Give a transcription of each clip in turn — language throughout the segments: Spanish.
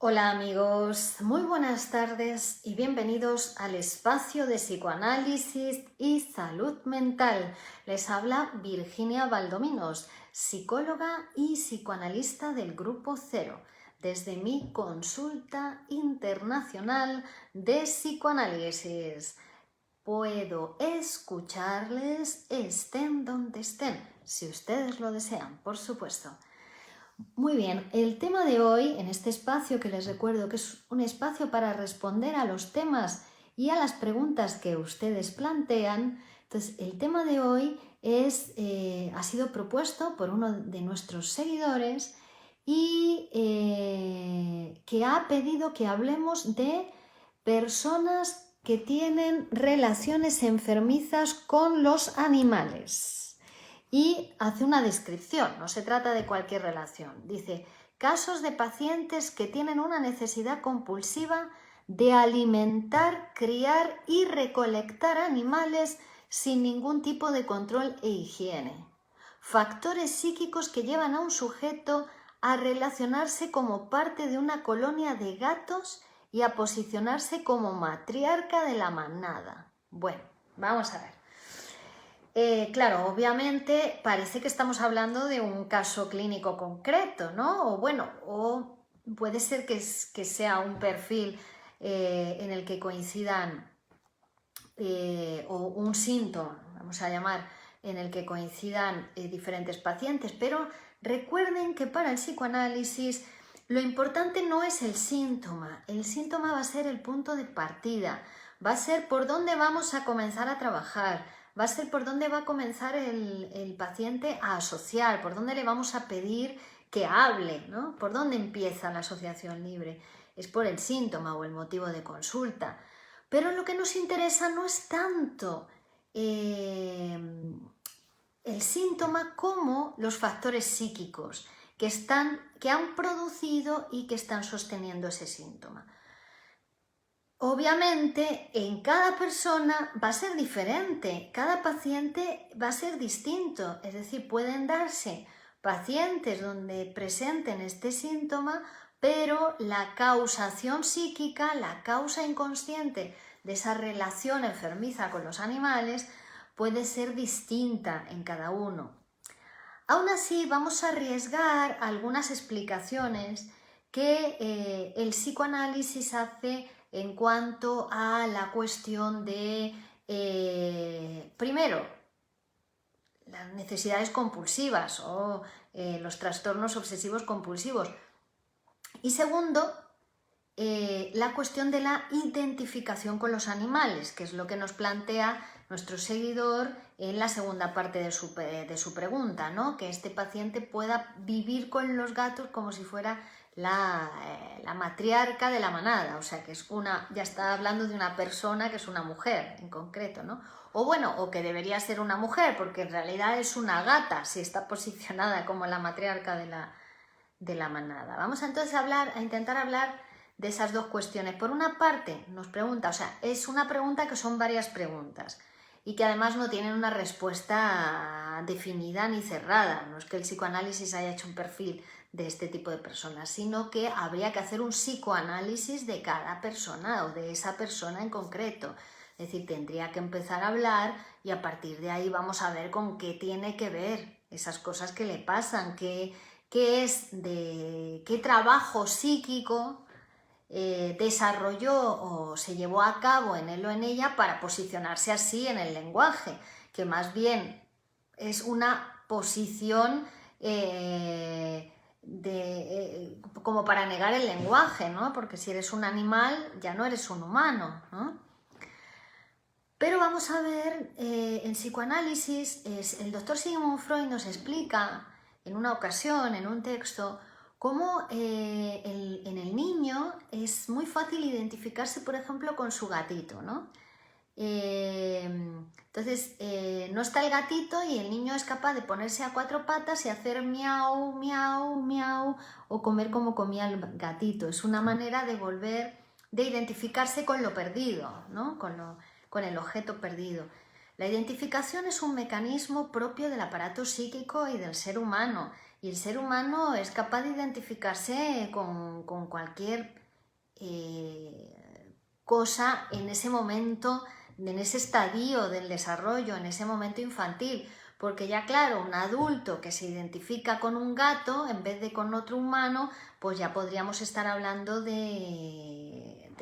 Hola amigos, muy buenas tardes y bienvenidos al espacio de psicoanálisis y salud mental. Les habla Virginia Valdominos, psicóloga y psicoanalista del Grupo Cero, desde mi consulta internacional de psicoanálisis. Puedo escucharles estén donde estén, si ustedes lo desean, por supuesto. Muy bien, el tema de hoy, en este espacio que les recuerdo que es un espacio para responder a los temas y a las preguntas que ustedes plantean, entonces el tema de hoy ha sido propuesto por uno de nuestros seguidores y que ha pedido que hablemos de personas que tienen relaciones enfermizas con los animales. Y hace una descripción, no se trata de cualquier relación. Dice, casos de pacientes que tienen una necesidad compulsiva de alimentar, criar y recolectar animales sin ningún tipo de control e higiene. Factores psíquicos que llevan a un sujeto a relacionarse como parte de una colonia de gatos y a posicionarse como matriarca de la manada. Bueno, vamos a ver. Claro, obviamente parece que estamos hablando de un caso clínico concreto, ¿no? O puede ser que sea un perfil en el que coincidan, o un síntoma, vamos a llamar, en el que coincidan diferentes pacientes, pero recuerden que para el psicoanálisis lo importante no es el síntoma va a ser el punto de partida, va a ser por dónde vamos a comenzar a trabajar, va a ser por dónde va a comenzar el paciente a asociar, por dónde le vamos a pedir que hable, ¿no? Por dónde empieza la asociación libre. Es por el síntoma o el motivo de consulta. Pero lo que nos interesa no es tanto el síntoma como los factores psíquicos que han producido y que están sosteniendo ese síntoma. Obviamente, en cada persona va a ser diferente, cada paciente va a ser distinto, es decir, pueden darse pacientes donde presenten este síntoma, pero la causación psíquica, la causa inconsciente de esa relación enfermiza con los animales puede ser distinta en cada uno. Aún así, vamos a arriesgar algunas explicaciones que el psicoanálisis hace en cuanto a la cuestión de, primero, las necesidades compulsivas o los trastornos obsesivos compulsivos. Y segundo, la cuestión de la identificación con los animales, que es lo que nos plantea nuestro seguidor en la segunda parte de su pregunta, ¿no? Que este paciente pueda vivir con los gatos como si fuera la matriarca de la manada, o sea que ya está hablando de una persona que es una mujer en concreto, ¿no? O que debería ser una mujer, porque en realidad es una gata si está posicionada como la matriarca de la manada. Vamos entonces a intentar hablar de esas dos cuestiones. Por una parte, nos pregunta, o sea, es una pregunta que son varias preguntas y que además no tienen una respuesta definida ni cerrada. No es que el psicoanálisis haya hecho un perfil de este tipo de personas, sino que habría que hacer un psicoanálisis de cada persona o de esa persona en concreto. Es decir, tendría que empezar a hablar y a partir de ahí vamos a ver con qué tiene que ver esas cosas que le pasan, qué trabajo psíquico desarrolló o se llevó a cabo en él o en ella para posicionarse así en el lenguaje, que más bien es una posición como para negar el lenguaje, ¿no? Porque si eres un animal ya no eres un humano, ¿no? Pero vamos a ver, en psicoanálisis, el doctor Sigmund Freud nos explica en una ocasión, en un texto, cómo en el niño es muy fácil identificarse, por ejemplo, con su gatito, ¿no? Entonces, no está el gatito y el niño es capaz de ponerse a cuatro patas y hacer miau, miau, miau, o comer como comía el gatito. Es una manera de identificarse con lo perdido, ¿no? Con el objeto perdido. La identificación es un mecanismo propio del aparato psíquico y del ser humano Y el ser humano es capaz de identificarse con cualquier cosa en ese momento, en ese estadio del desarrollo, en ese momento infantil. Porque ya claro, un adulto que se identifica con un gato en vez de con otro humano, pues ya podríamos estar hablando de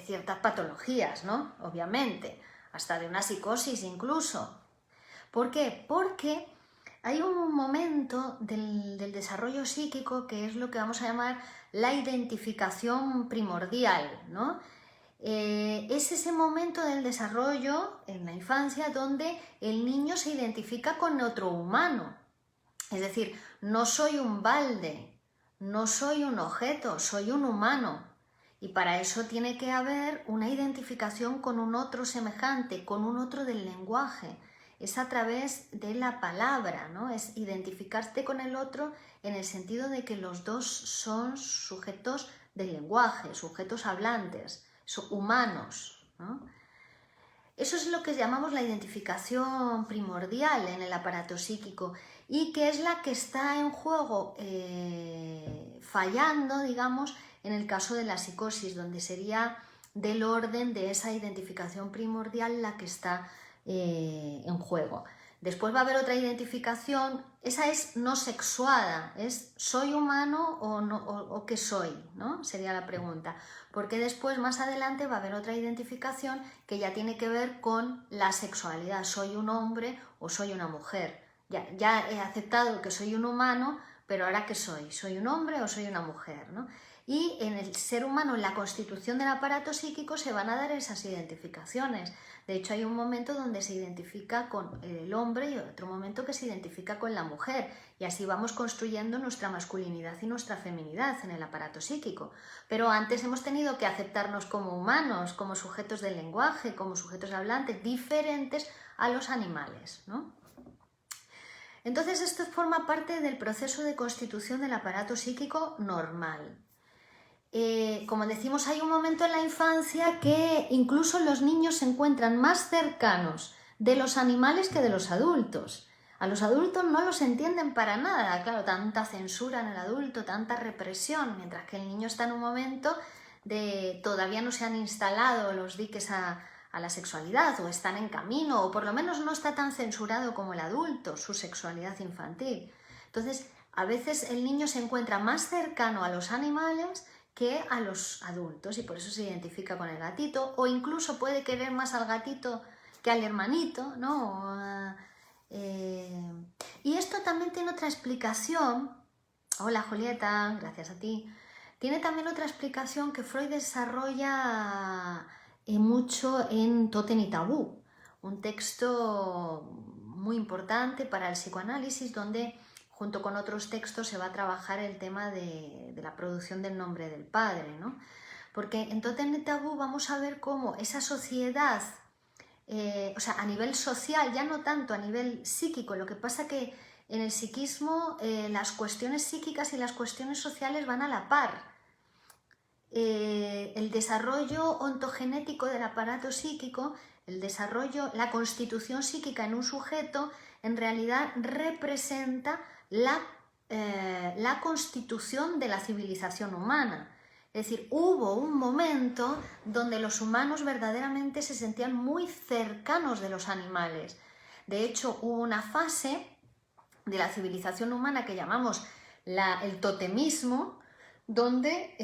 ciertas patologías, ¿no? Obviamente, hasta de una psicosis incluso. ¿Por qué? Porque hay un momento del desarrollo psíquico que es lo que vamos a llamar la identificación primordial, ¿no? Es ese momento del desarrollo en la infancia donde el niño se identifica con otro humano. Es decir, no soy un balde, no soy un objeto, soy un humano. Y para eso tiene que haber una identificación con un otro semejante, con un otro del lenguaje. Es a través de la palabra, ¿no? Es identificarte con el otro en el sentido de que los dos son sujetos del lenguaje, sujetos hablantes, son humanos, ¿no? Eso es lo que llamamos la identificación primordial en el aparato psíquico y que es la que está en juego fallando, digamos, en el caso de la psicosis, donde sería del orden de esa identificación primordial la que está en juego. Después va a haber otra identificación, esa es no sexuada, es ¿soy humano o, no, o qué soy? ¿No? Sería la pregunta. Porque después, más adelante, va a haber otra identificación que ya tiene que ver con la sexualidad. ¿Soy un hombre o soy una mujer? Ya he aceptado que soy un humano, pero ¿ahora qué soy? ¿Soy un hombre o soy una mujer? ¿No? Y en el ser humano, en la constitución del aparato psíquico, se van a dar esas identificaciones. De hecho, hay un momento donde se identifica con el hombre y otro momento que se identifica con la mujer. Y así vamos construyendo nuestra masculinidad y nuestra feminidad en el aparato psíquico. Pero antes hemos tenido que aceptarnos como humanos, como sujetos del lenguaje, como sujetos hablantes, diferentes a los animales, ¿no? Entonces, esto forma parte del proceso de constitución del aparato psíquico normal. Como decimos, hay un momento en la infancia que incluso los niños se encuentran más cercanos de los animales que de los adultos. A los adultos no los entienden para nada, claro, tanta censura en el adulto, tanta represión, mientras que el niño está en un momento de todavía no se han instalado los diques a la sexualidad o están en camino o por lo menos no está tan censurado como el adulto, su sexualidad infantil. Entonces, a veces el niño se encuentra más cercano a los animales que a los adultos y por eso se identifica con el gatito o incluso puede querer más al gatito que al hermanito, ¿no? Y esto también tiene otra explicación. Hola Julieta, gracias a ti. Tiene también otra explicación que Freud desarrolla mucho en Tótem y Tabú, un texto muy importante para el psicoanálisis donde junto con otros textos se va a trabajar el tema de la producción del nombre del padre, ¿no? Porque en Tótem y Tabú vamos a ver cómo esa sociedad, o sea, a nivel social, ya no tanto a nivel psíquico, lo que pasa que en el psiquismo las cuestiones psíquicas y las cuestiones sociales van a la par. El desarrollo ontogenético del aparato psíquico, el desarrollo, la constitución psíquica en un sujeto, en realidad representa la constitución de la civilización humana. Es decir, hubo un momento donde los humanos verdaderamente se sentían muy cercanos de los animales. De hecho, hubo una fase de la civilización humana que llamamos el totemismo, donde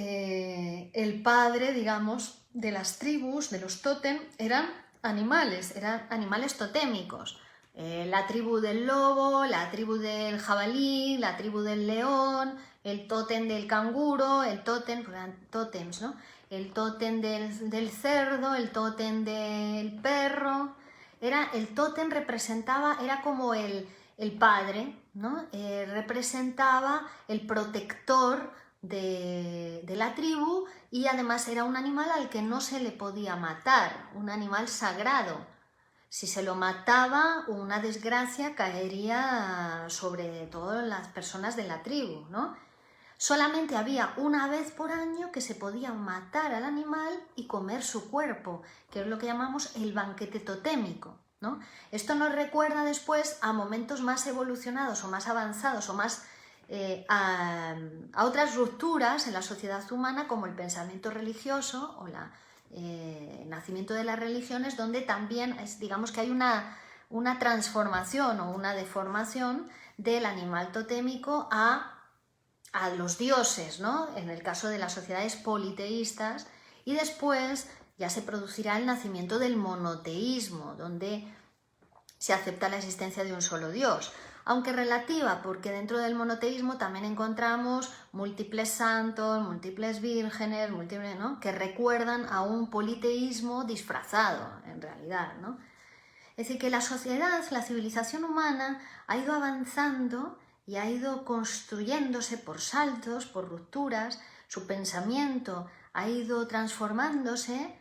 el padre, digamos, de las tribus, de los tótem, eran animales totémicos. La tribu del lobo, la tribu del jabalí, la tribu del león, el tótem del canguro, el tótem, tótems, ¿no? El tótem del cerdo, el tótem del perro. El tótem representaba, era como el padre, ¿no? Representaba el protector de la tribu y además era un animal al que no se le podía matar, un animal sagrado. Si se lo mataba, una desgracia caería sobre todas las personas de la tribu, ¿no? Solamente había una vez por año que se podía matar al animal y comer su cuerpo, que es lo que llamamos el banquete totémico, ¿no? Esto nos recuerda después a momentos más evolucionados o más avanzados o más a otras rupturas en la sociedad humana, como el pensamiento religioso o el nacimiento de las religiones, donde también digamos que hay una transformación o una deformación del animal totémico a los dioses, ¿no? En el caso de las sociedades politeístas, y después ya se producirá el nacimiento del monoteísmo, donde se acepta la existencia de un solo dios, aunque relativa, porque dentro del monoteísmo también encontramos múltiples santos, múltiples vírgenes, múltiples, ¿no?, que recuerdan a un politeísmo disfrazado, en realidad, ¿no? Es decir, que la sociedad, la civilización humana ha ido avanzando y ha ido construyéndose por saltos, por rupturas, su pensamiento ha ido transformándose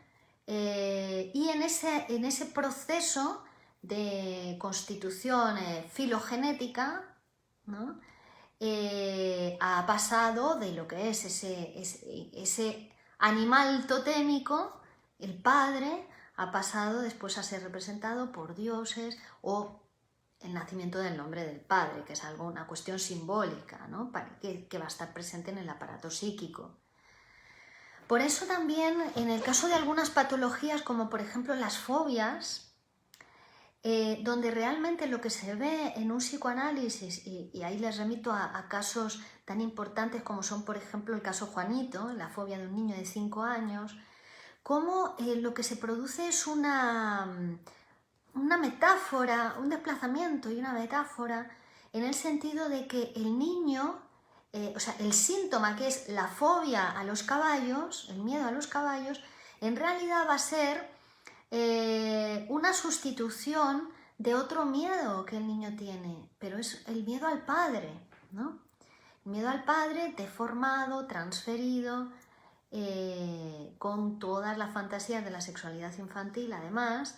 y en ese proceso de constitución filogenética, ¿no?, ha pasado de lo que es ese animal totémico, el padre, ha pasado después a ser representado por dioses o el nacimiento del nombre del padre, que es una cuestión simbólica, ¿no?, que va a estar presente en el aparato psíquico. Por eso también, en el caso de algunas patologías, como por ejemplo las fobias, donde realmente lo que se ve en un psicoanálisis, y ahí les remito a casos tan importantes como son, por ejemplo, el caso Juanito, la fobia de un niño de 5 años, cómo lo que se produce es una metáfora, un desplazamiento y una metáfora, en el sentido de que el niño, o sea, el síntoma que es la fobia a los caballos, el miedo a los caballos, en realidad va a ser una sustitución de otro miedo que el niño tiene, pero es el miedo al padre, ¿no? El miedo al padre deformado, transferido, con todas las fantasías de la sexualidad infantil, además.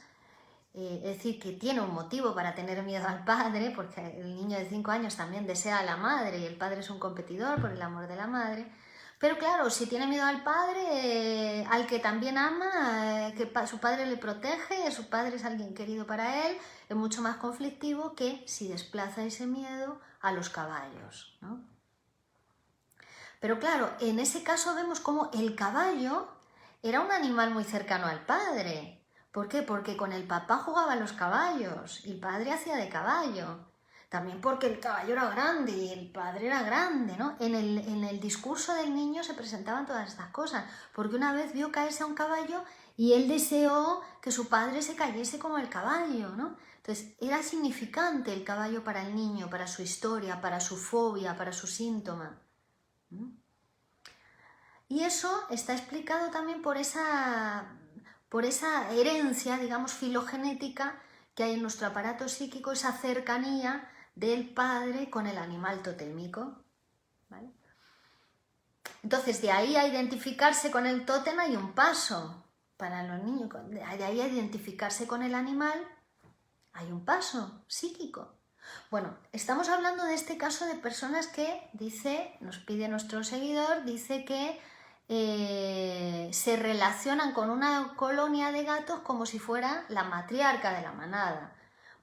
Es decir, que tiene un motivo para tener miedo al padre, porque el niño de 5 años también desea a la madre y el padre es un competidor por el amor de la madre. Pero claro, si tiene miedo al padre, al que también ama, que su padre le protege, su padre es alguien querido para él, es mucho más conflictivo que si desplaza ese miedo a los caballos, ¿no? Pero claro, en ese caso vemos cómo el caballo era un animal muy cercano al padre. ¿Por qué? Porque con el papá jugaban los caballos y el padre hacía de caballo. También porque el caballo era grande y el padre era grande, ¿no? En el discurso del niño se presentaban todas estas cosas, porque una vez vio caerse a un caballo y él deseó que su padre se cayese como el caballo, ¿no? Entonces, era significante el caballo para el niño, para su historia, para su fobia, para su síntoma. Y eso está explicado también por esa herencia, digamos, filogenética que hay en nuestro aparato psíquico, esa cercanía del padre con el animal totémico, ¿vale? Entonces, de ahí a identificarse con el tótem hay un paso para los niños. De ahí a identificarse con el animal hay un paso psíquico. Bueno, estamos hablando de este caso de personas que, nos pide nuestro seguidor, dice que se relacionan con una colonia de gatos como si fuera la matriarca de la manada.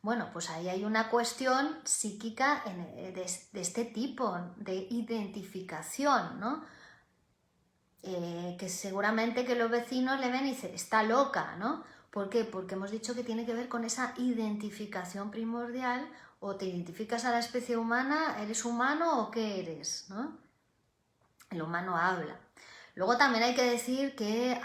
Bueno, pues ahí hay una cuestión psíquica de este tipo, de identificación, ¿no? Que seguramente que los vecinos le ven y dicen, está loca, ¿no? ¿Por qué? Porque hemos dicho que tiene que ver con esa identificación primordial. O te identificas a la especie humana, ¿eres humano o qué eres?, ¿no? El humano habla. Luego también hay que decir que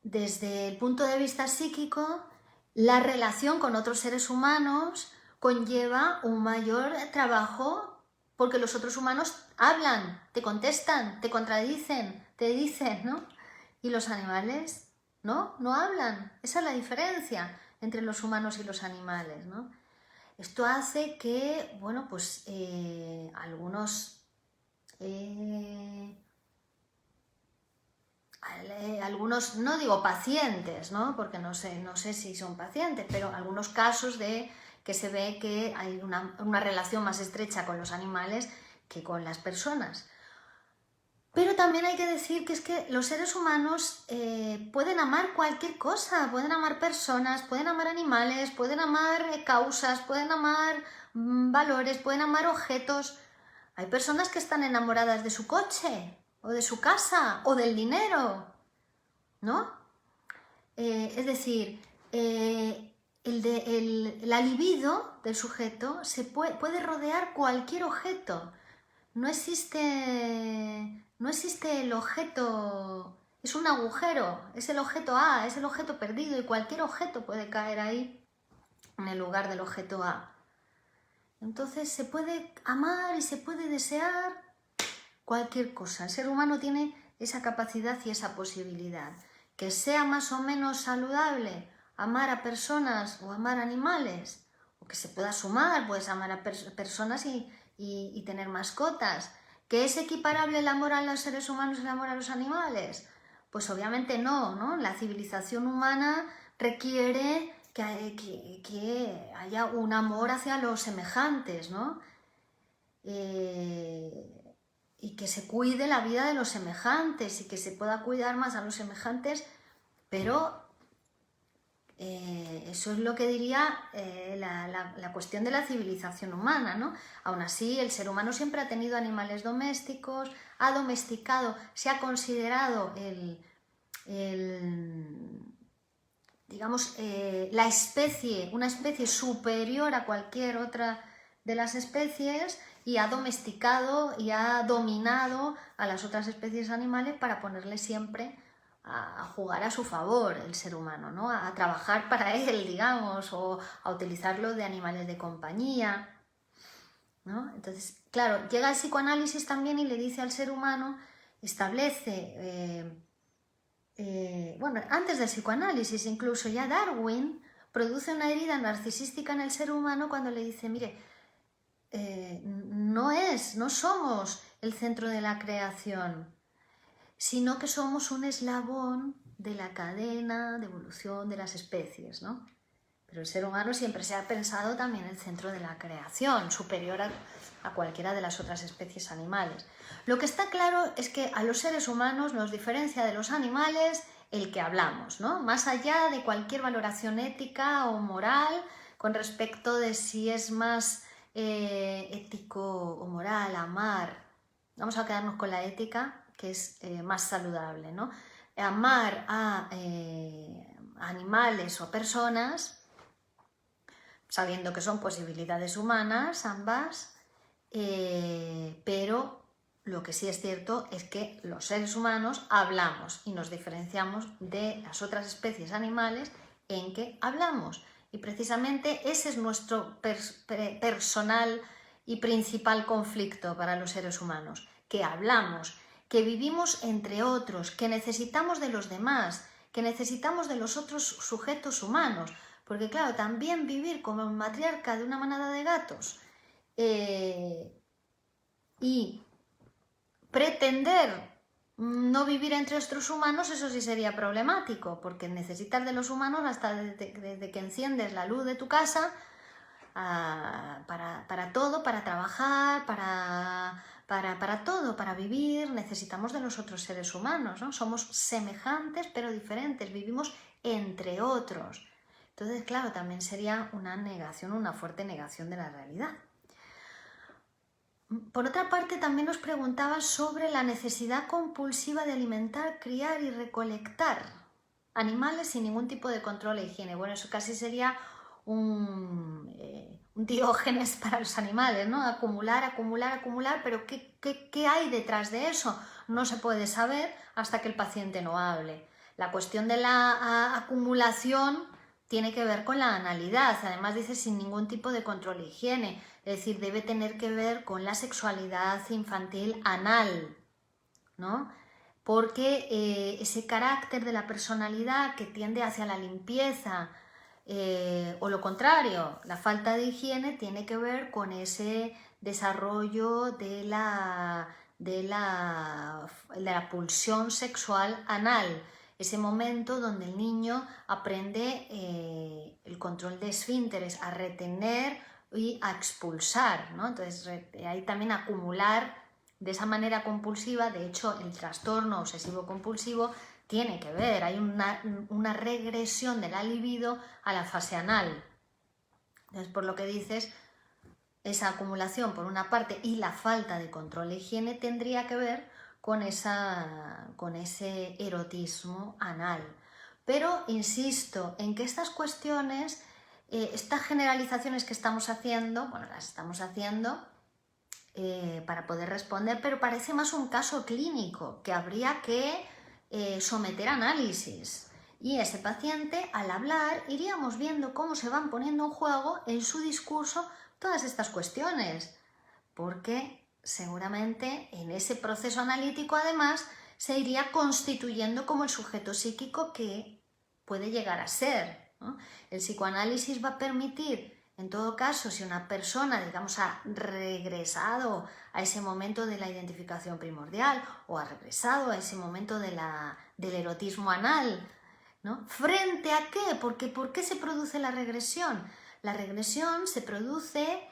desde el punto de vista psíquico, la relación con otros seres humanos conlleva un mayor trabajo, porque los otros humanos hablan, te contestan, te contradicen, te dicen, ¿no? Y los animales no hablan. Esa es la diferencia entre los humanos y los animales, ¿no? Esto hace que, bueno, pues algunos, no digo pacientes, ¿no? Porque no sé si son pacientes, pero algunos casos de que se ve que hay una relación más estrecha con los animales que con las personas. Pero también hay que decir que es que los seres humanos pueden amar cualquier cosa, pueden amar personas, pueden amar animales, pueden amar causas, pueden amar valores, pueden amar objetos. Hay personas que están enamoradas de su coche, o de su casa, o del dinero, ¿no? Es decir, la libido del sujeto puede rodear cualquier objeto. No existe el objeto, es un agujero, es el objeto A, es el objeto perdido y cualquier objeto puede caer ahí en el lugar del objeto A. Entonces se puede amar y se puede desear cualquier cosa. El ser humano tiene esa capacidad y esa posibilidad. Que sea más o menos saludable amar a personas o amar animales, o que se pueda sumar, puedes amar a personas y tener mascotas. ¿Que es equiparable el amor a los seres humanos y el amor a los animales? Pues obviamente no, ¿no? La civilización humana requiere que haya un amor hacia los semejantes, ¿no? Y que se cuide la vida de los semejantes y que se pueda cuidar más a los semejantes, pero eso es lo que diría la cuestión de la civilización humana, ¿no? Aún así, el ser humano siempre ha tenido animales domésticos, ha domesticado, se ha considerado digamos, una especie superior a cualquier otra de las especies y ha domesticado y ha dominado a las otras especies animales para ponerle siempre a jugar a su favor el ser humano, ¿no? A trabajar para él, digamos, o a utilizarlo de animales de compañía, ¿no? Entonces, claro, llega el psicoanálisis también y le dice al ser humano, establece... bueno, antes del psicoanálisis incluso ya Darwin produce una herida narcisística en el ser humano cuando le dice, mire, no somos el centro de la creación, sino que somos un eslabón de la cadena de evolución de las especies, ¿no? Pero el ser humano siempre se ha pensado también el centro de la creación, superior a cualquiera de las otras especies animales. Lo que está claro es que a los seres humanos nos diferencia de los animales el que hablamos, ¿no? Más allá de cualquier valoración ética o moral con respecto de si es más ético o moral amar. Vamos a quedarnos con la ética, que es más saludable, ¿no? Amar a animales o a personas, sabiendo que son posibilidades humanas ambas, pero lo que sí es cierto es que los seres humanos hablamos y nos diferenciamos de las otras especies animales en que hablamos. Y precisamente ese es nuestro personal y principal conflicto para los seres humanos, que hablamos, que vivimos entre otros, que necesitamos de los demás, que necesitamos de los otros sujetos humanos. Porque claro, también vivir como matriarca de una manada de gatos y pretender no vivir entre otros humanos, eso sí sería problemático, porque necesitas de los humanos hasta desde que enciendes la luz de tu casa para todo, para trabajar, para todo, para vivir, necesitamos de los otros seres humanos, ¿no? Somos semejantes pero diferentes, vivimos entre otros. Entonces, claro, también sería una negación, una fuerte negación de la realidad. Por otra parte, también nos preguntaba sobre la necesidad compulsiva de alimentar, criar y recolectar animales sin ningún tipo de control e higiene. Bueno, eso casi sería un Diógenes para los animales, ¿no? Acumular, acumular, acumular, pero ¿qué hay detrás de eso? No se puede saber hasta que el paciente no hable. La cuestión de la acumulación tiene que ver con la analidad, además dice sin ningún tipo de control e higiene, es decir, debe tener que ver con la sexualidad infantil anal, ¿no? Porque ese carácter de la personalidad que tiende hacia la limpieza o lo contrario, la falta de higiene tiene que ver con ese desarrollo de la pulsión sexual anal, ese momento donde el niño aprende el control de esfínteres, a retener y a expulsar, ¿no? Entonces hay también acumular de esa manera compulsiva. De hecho, el trastorno obsesivo-compulsivo tiene que ver, hay una regresión de la libido a la fase anal. Entonces, por lo que dices, esa acumulación por una parte y la falta de control de higiene tendría que ver con ese erotismo anal. Pero insisto en que estas cuestiones, estas generalizaciones que estamos haciendo, bueno, las estamos haciendo para poder responder, pero parece más un caso clínico que habría que someter a análisis. Y ese paciente, al hablar, iríamos viendo cómo se van poniendo en juego en su discurso todas estas cuestiones, porque seguramente en ese proceso analítico además se iría constituyendo como el sujeto psíquico que puede llegar a ser, ¿no? El psicoanálisis va a permitir, en todo caso, si una persona, digamos, ha regresado a ese momento de la identificación primordial o ha regresado a ese momento del erotismo anal, ¿no? ¿Frente a qué? Porque ¿por qué se produce la regresión? La regresión se produce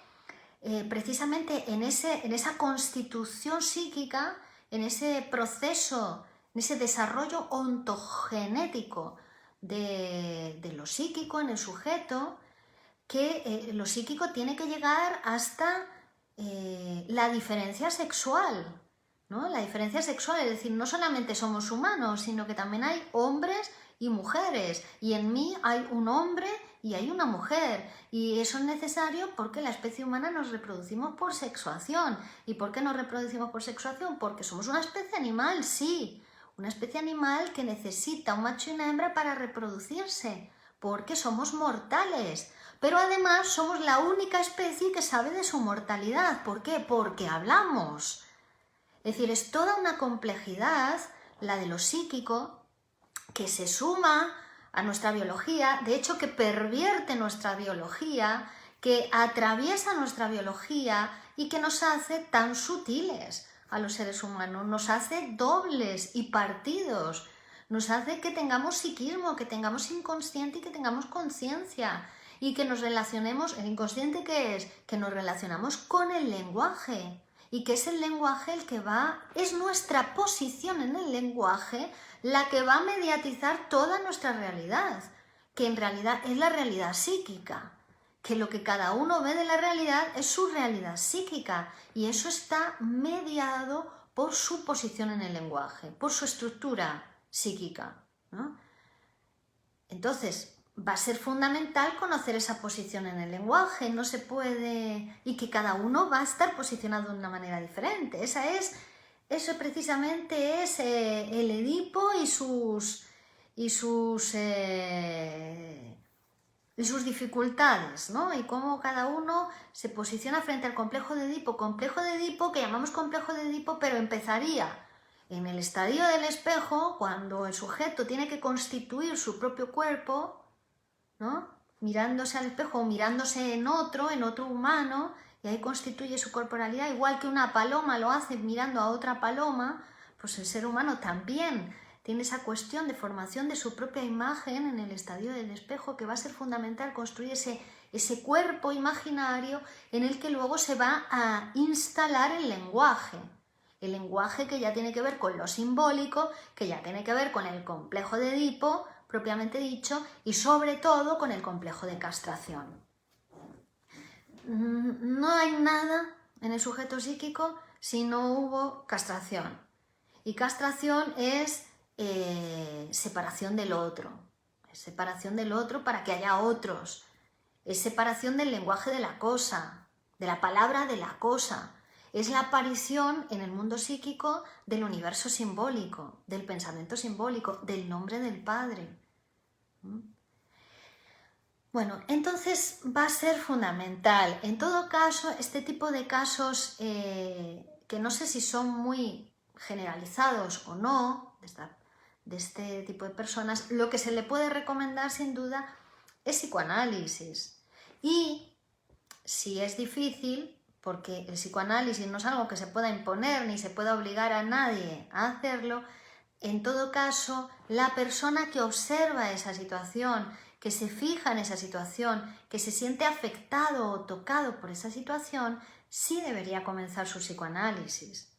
precisamente en esa constitución psíquica, en ese proceso, en ese desarrollo ontogenético de lo psíquico en el sujeto, que lo psíquico tiene que llegar hasta la diferencia sexual, ¿no? La diferencia sexual, es decir, no solamente somos humanos, sino que también hay hombres y mujeres, y en mí hay un hombre y hay una mujer, y eso es necesario porque la especie humana nos reproducimos por sexuación. ¿Y por qué nos reproducimos por sexuación? Porque somos una especie animal, sí, una especie animal que necesita un macho y una hembra para reproducirse, porque somos mortales. Pero además somos la única especie que sabe de su mortalidad. ¿Por qué? Porque hablamos. Es decir, es toda una complejidad, la de lo psíquico, que se suma a nuestra biología, de hecho que pervierte nuestra biología, que atraviesa nuestra biología y que nos hace tan sutiles a los seres humanos, nos hace dobles y partidos, nos hace que tengamos psiquismo, que tengamos inconsciente y que tengamos conciencia, y que nos relacionemos. ¿El inconsciente qué es? Que nos relacionamos con el lenguaje, y que es el lenguaje el que es nuestra posición en el lenguaje la que va a mediatizar toda nuestra realidad, que en realidad es la realidad psíquica, que lo que cada uno ve de la realidad es su realidad psíquica, y eso está mediado por su posición en el lenguaje, por su estructura psíquica, ¿no? Entonces, va a ser fundamental conocer esa posición en el lenguaje, no se puede, y que cada uno va a estar posicionado de una manera diferente. Eso precisamente es el Edipo y sus dificultades, ¿no? Y cómo cada uno se posiciona frente al complejo de Edipo que llamamos complejo de Edipo, pero empezaría en el estadio del espejo, cuando el sujeto tiene que constituir su propio cuerpo, ¿no? Mirándose al espejo o mirándose en otro humano, y ahí constituye su corporalidad, igual que una paloma lo hace mirando a otra paloma. Pues el ser humano también tiene esa cuestión de formación de su propia imagen en el estadio del espejo, que va a ser fundamental construir ese cuerpo imaginario en el que luego se va a instalar el lenguaje que ya tiene que ver con lo simbólico, que ya tiene que ver con el complejo de Edipo propiamente dicho, y sobre todo con el complejo de castración. No hay nada en el sujeto psíquico si no hubo castración. Y castración es separación del otro. Es separación del otro para que haya otros. Es separación del lenguaje de la cosa, de la palabra de la cosa. Es la aparición en el mundo psíquico del universo simbólico, del pensamiento simbólico, del nombre del Padre. Bueno, entonces va a ser fundamental. En todo caso, este tipo de casos, que no sé si son muy generalizados o no, de este tipo de personas, lo que se le puede recomendar sin duda es psicoanálisis. Y si es difícil, porque el psicoanálisis no es algo que se pueda imponer ni se pueda obligar a nadie a hacerlo, en todo caso, la persona que observa esa situación, que se fija en esa situación, que se siente afectado o tocado por esa situación, sí debería comenzar su psicoanálisis.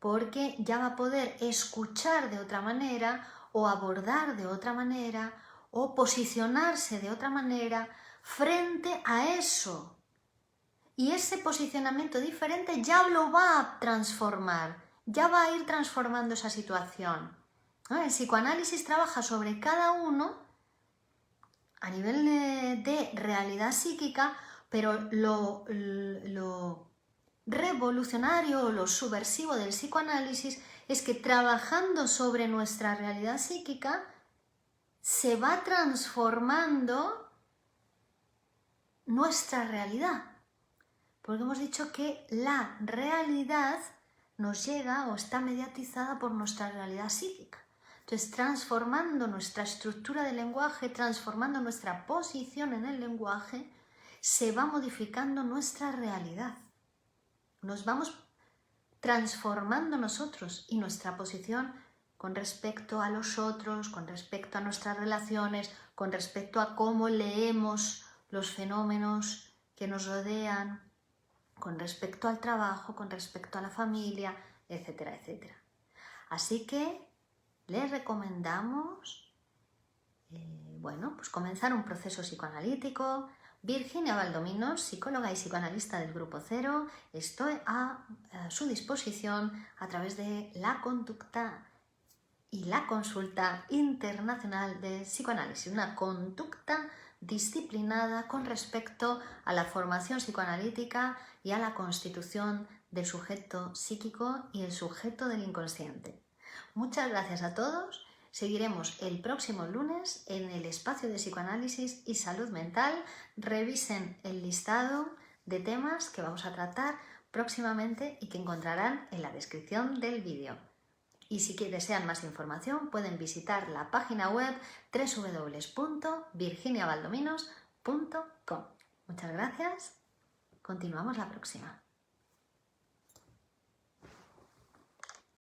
porque ya va a poder escuchar de otra manera o abordar de otra manera o posicionarse de otra manera frente a eso. Y ese posicionamiento diferente ya lo va a transformar, ya va a ir transformando esa situación. El psicoanálisis trabaja sobre cada uno a nivel de realidad psíquica, pero lo revolucionario o lo subversivo del psicoanálisis es que trabajando sobre nuestra realidad psíquica se va transformando nuestra realidad. Porque hemos dicho que la realidad nos llega o está mediatizada por nuestra realidad psíquica. Entonces, transformando nuestra estructura de lenguaje, transformando nuestra posición en el lenguaje, se va modificando nuestra realidad. Nos vamos transformando nosotros y nuestra posición con respecto a los otros, con respecto a nuestras relaciones, con respecto a cómo leemos los fenómenos que nos rodean, con respecto al trabajo, con respecto a la familia, etcétera, etcétera. Así que les recomendamos pues comenzar un proceso psicoanalítico. Virginia Baldominos, psicóloga y psicoanalista del Grupo Cero, estoy a su disposición a través de la conducta y la consulta internacional de psicoanálisis, una conducta disciplinada con respecto a la formación psicoanalítica y a la constitución del sujeto psíquico y el sujeto del inconsciente. Muchas gracias a todos. Seguiremos el próximo lunes en el espacio de psicoanálisis y salud mental. Revisen el listado de temas que vamos a tratar próximamente y que encontrarán en la descripción del vídeo. Y si desean más información pueden visitar la página web www.virginiabaldominos.com. Muchas gracias. Continuamos la próxima.